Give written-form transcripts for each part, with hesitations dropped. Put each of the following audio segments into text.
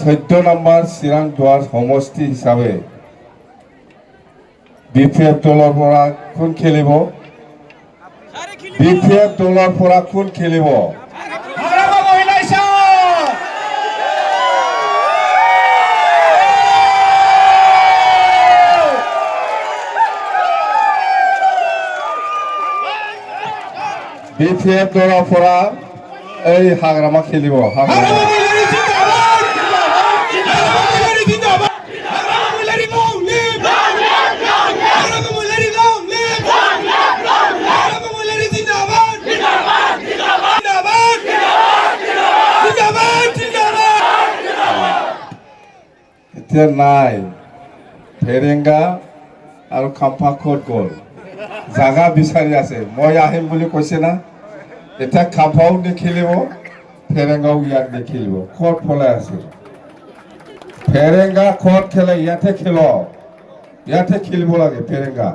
14 number Chirang দুৱাৰ সমষ্টি হিচাপে BPF দলৰ পৰা কোন খেলিব? BPF দলৰ পৰা কোন খেলিব? BPF দলৰ পৰা এই হাগ্ৰামা খেলিব। এতিয়া নাই ফেৰেংগা আৰু খাম্পা ক'ত গ'ল? জাগা বিচাৰি আছে। মই আহিম বুলি কৈছে না। এতিয়া খাম্পাও নেখেলিব, ফেৰেংগাও ইয়াত নেখেলিব। ক'ত পলাই আছে? ফেৰেংগা ক'ত খেলে? ইয়াতে খেল, ইয়াতে খেলিব লাগে ফেৰেংগা।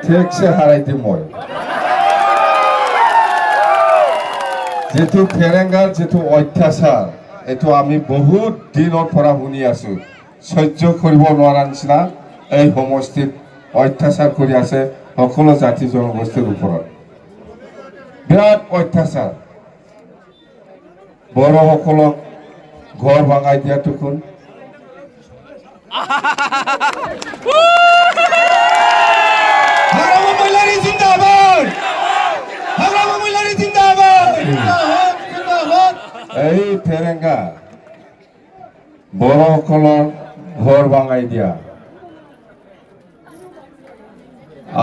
ঠিকছে হাৰাই দিম মই। যিটো ফেৰেংগাৰ যিটো অত্যাচাৰ, এইটো আমি বহুত দিনৰ পৰা শুনি আছো। সহ্য কৰিব নোৱাৰা নিচিনা এই সমষ্টিত অত্যাচাৰ কৰি আছে সকলো জাতি জনগোষ্ঠীৰ ওপৰত। বিৰাট অত্যাচাৰ। বড়োসকলক ঘৰ ভাঙাই দিয়াটো কোন? এই ফেৰেংগা বড়োসকলৰ ঘৰ ভাঙাই দিয়া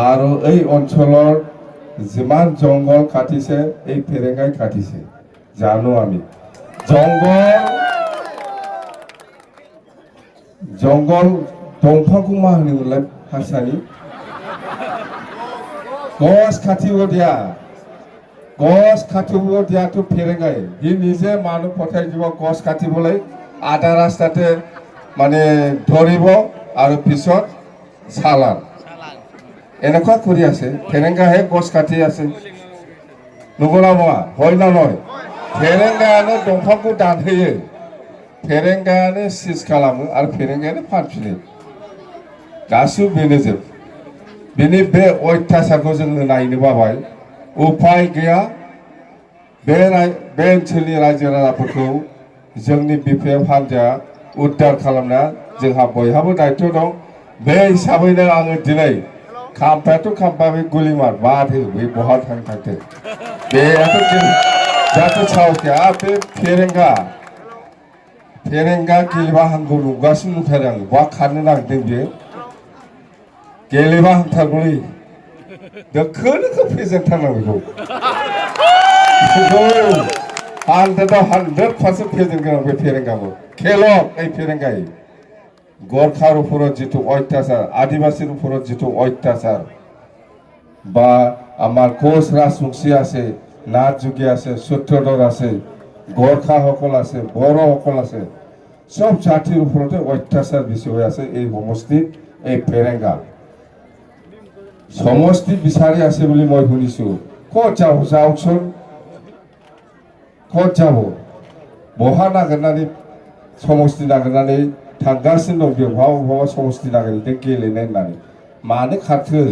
আৰু এই অঞ্চলৰ যিমান জংঘল কাটিছে এই ফেৰেংগাই কাটিছে জানো আমি। জংঘল দংফাंखौ मा होनोमोनलाय हारसानि? गस काटिब दिया, गस काटिब दियाটো ফেৰেংগাই। সি নিজে মানুহ পঠাই দিব গছ কাটিবলৈ, আধা ৰাস্তাতে মানে ধৰিব আৰু পিছত চালান। এনেকুৱা কৰি আছে। ফেৰেংগাহে গছ কাটি আছে। নগলা নङा? হয় না নহয়? ফেৰেংগাयानो दंफांखौ दानहोयो, फेरेंगायानो सिज खालामो आरो फेरेंगायानो फानफिनो। गासिबो बेनोजोब। बेनि बे अयथासारखौ जोङो नायनो बाबाय। उपाय गैया। बे ओनसोलनि रायजो राजाफोरखौ जोंनि BPF हान्जाया उद्धार खालामना जोंहा बयहाबो दायित्व दं। बे हिसाबैनो आङो दिनै खाम्फायाथ' खाम्फा बे गुलिमार बादो बे बहा थांथों बेयाथ' जाहाथे सावखाया बे फेरेंगा गेलेबा हांगौ नुगासिनो नुथारो आं। बहा खारनो नागिरदों बेयो? गेलेबा हांथारगौलै। दोखो दोखो फेजेनथारनांगौ बेखौ। 100% फेजेनगोन बे फेरेंगाखौ। खेलक এই फेरेंगाय। गरखार উপৰত जितु अत्याचार, आदिवासीर উপৰত जितु अत्याचार, বা আমাৰ কোচ ৰাজবংশী আছে, নাথ যোগী আছে, সূত্ৰধৰ আছে, গৰখাসকল আছে, বড়োসকল আছে, সব জাতিৰ ওপৰতে অত্যাচাৰ বেছি হৈ আছে এই সমষ্টিত। এই ফেৰেংগা সমষ্টি বিচাৰি আছে বুলি মই শুনিছো। ক'ত যাব? যাওকচোন। ক'ত যাব? बहा नागिरनानै समष्टि नागिरनानै थांगासिनो दं। बहा समष्टि नागिरदों गेलेनाय होननानै। मानो खारखो?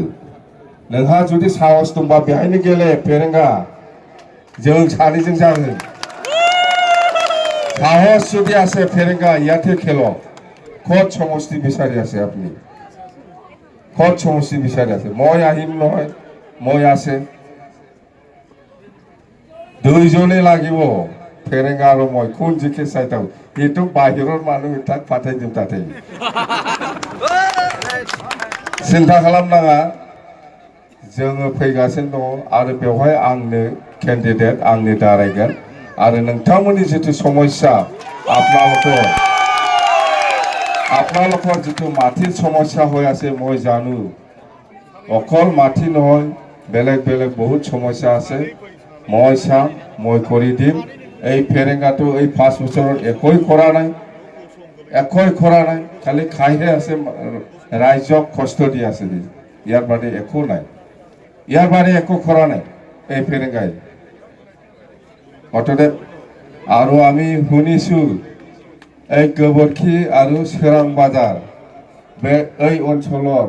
नोंहा जुदि साहस दंबा बेहायनो गेले फेरेंगा। जों सानैजों जागोन। साहस যদি আছে ফেরেংগা ইয়াতে খেলো। ক'ত সমষ্টি বিচাৰি আছে আপুনি? ক'ত সমষ্টি বিচাৰি আছে? মই আহিম নহয়, মই আছে। দুইজনে লাগিব, ফেৰেংগা আৰু মই। কোন জিকে চাই থাকো। এইটো বাহিৰৰ মানুহ তাক পাঠাই দিম তাতে। চিন্তা खालामनाङा। जोङो फैगासिनो दङ आरो बेवहाय आंनो केन्डिडेट आंनि दारायगोन आरो नोंथांमोननि जितु समस्या আপোনালোকৰ जितु माटिर समस्या হৈ আছে মই জানো। অকল মাটি নহয়, বেলেগ বেলেগ বহুত সমস্যা আছে। মই চাম, মই কৰি দিম। এই ফেৰেংগাটো এই 5 বছৰত একোই কৰা নাই, খালি খাইহে আছে, ৰাইজক কষ্ট দি আছে। ইয়াৰ বাদে একো নাই, ইয়াৰ বাদে একো কৰা নাই এই ফেৰেংগাই। অতএব আৰু আমি শুনিছো এই গোবৰখি আৰু সোৰাং বাজাৰ बे এই অঞ্চলৰ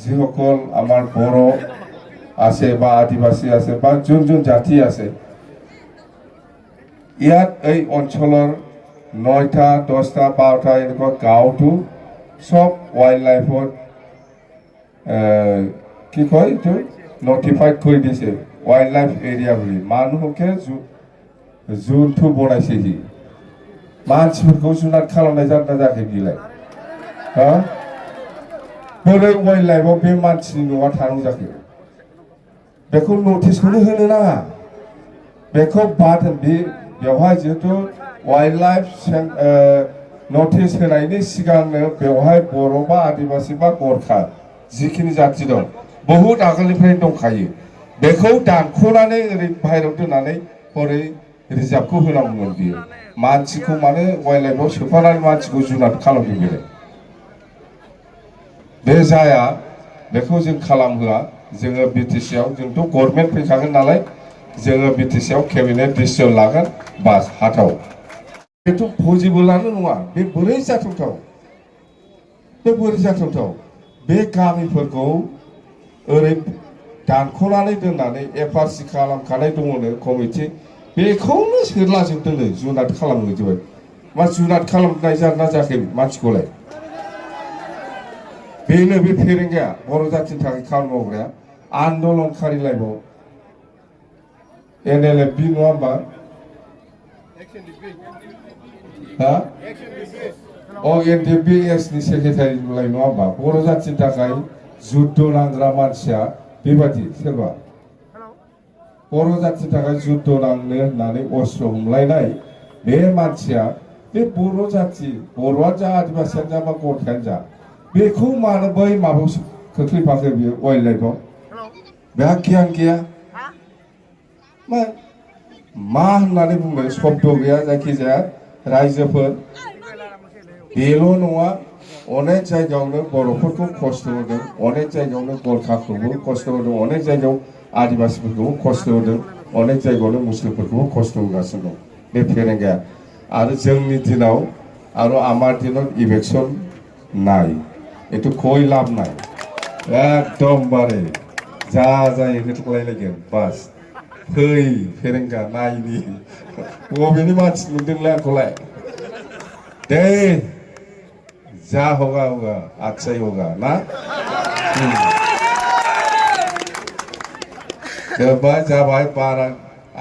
যিসকল আমাৰ বড়ো আছে বা আদিবাসী আছে বা যোন যোন জাতি আছে ইয়াত এই অঞ্চলৰ 9টা 10টা 12টা এনেকুৱা গাঁৱটো সব ওয়াইল্ড লাইফত কি কয় এইটো নটিফাইড কৰি দিছে ওয়াইল্ড লাইফ এৰিয়া বুলি মানুহকে জোনটো বনাইছেহি मानसिफोरखौ जुनाद खालामनाय जादों ना जायाखै बिलाय हा बोरै वाइल्ड लाइफआव बे मानसिनि न'आ थानांगौ जाखो बेखौ नटिसखौनो होनो नाङा बेखौ बाद बे बेवहाय जिहेतु वाइल्ड लाइफ नटिस होनायनि सिगांनो बेवहाय बर' बा आदिबासि बा गरखा जिखिनि जाथि दं बहुद आगोलनिफ्रायनो दंखायो बेखौ दानख'नानै ओरै बाहेरायाव दोननानै हरै रिजार्भखौ होनांगौमोन बियो मानसिखौ माने वाइल्ड लाइफआव सोफानानै मानसिखौ जुनाद खालामदों बेलाय बे जाया बेखौ जों खालामहोआ जोङो बिटिसिआव जोंथ' गभर्नमेन्ट फैखागोन नालाय जोङो बिटिसिआव केबिनेट डिसिजन लागोन बास हाथाव बेथ' पजिबोलानो नङा बे बोरै जाथावथाव बे गामिफोरखौ ओरै दानख'नानै दोननानै एफआरसि खालामखानाय दङनो कमिटि बेखौनो सोरलाजोबदोंनो जुनाद खालामहोजोबबाय मा जुनाद खालामनाय जादोंना जायाखै मानसिखौलाय बेनो बे फेरेंगाया बर' जाथिनि थाखाय खामानि मावग्राया आन्दलनकारि लाइफआव NLFB नङा होमबा हा NDBS नि सेक्रेटारि लाइ नङा होमबा बर' जाथिनि थाखाय जुद्ध नांग्रा मानसिया बेबादि सोरबा बर' जातिनि थाखाय जुद्ध नांनो होननानै अस्त्र हमलायनाय बे मानसिया बे बर' जाति बर'आ जा आदिबासियानो जा बा गरखायानो जा बेखौ मानो बै माबायाव खोख्लैफाखो बियो वाइल्ड लाइफआव बेहा गियान गैया मा होननानै बुंनो शब्द गैया जायखिजाया रायजोफोर बेल' नङा अनेक जायगायावनो बर'फोरखौ खस्थ' होदों अनेक जायगायावनो गरखाखौबो खस्थ' होदों अनेक जायगायाव आदिबासिफोरखौबो खस्थ' होदों अनेक जायगायावनो मुस्लिमफोरखौबो खस्थ' होगासिनो दं बे फेरेंगाया आरो जोंनि दिनाव आरो आमार दिनाव इलेक्सन নাই एथु कोई लाभ নাই एकदमबारे जा जायो होथलायलायगोन बास फै फेरेंगा नायनि बबेनि मानसि नुदोंलाय आंखौलाय दे जा होगा होगा अच्छा ही होगा ना जोब्बाय जाबाय बारा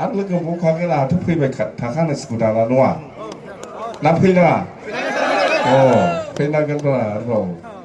आरो लोगो बुंखागोन आंहाथ' फैबाय थाखानांसिगौ दाना नङा ना फैनाङा फैनांगोन र'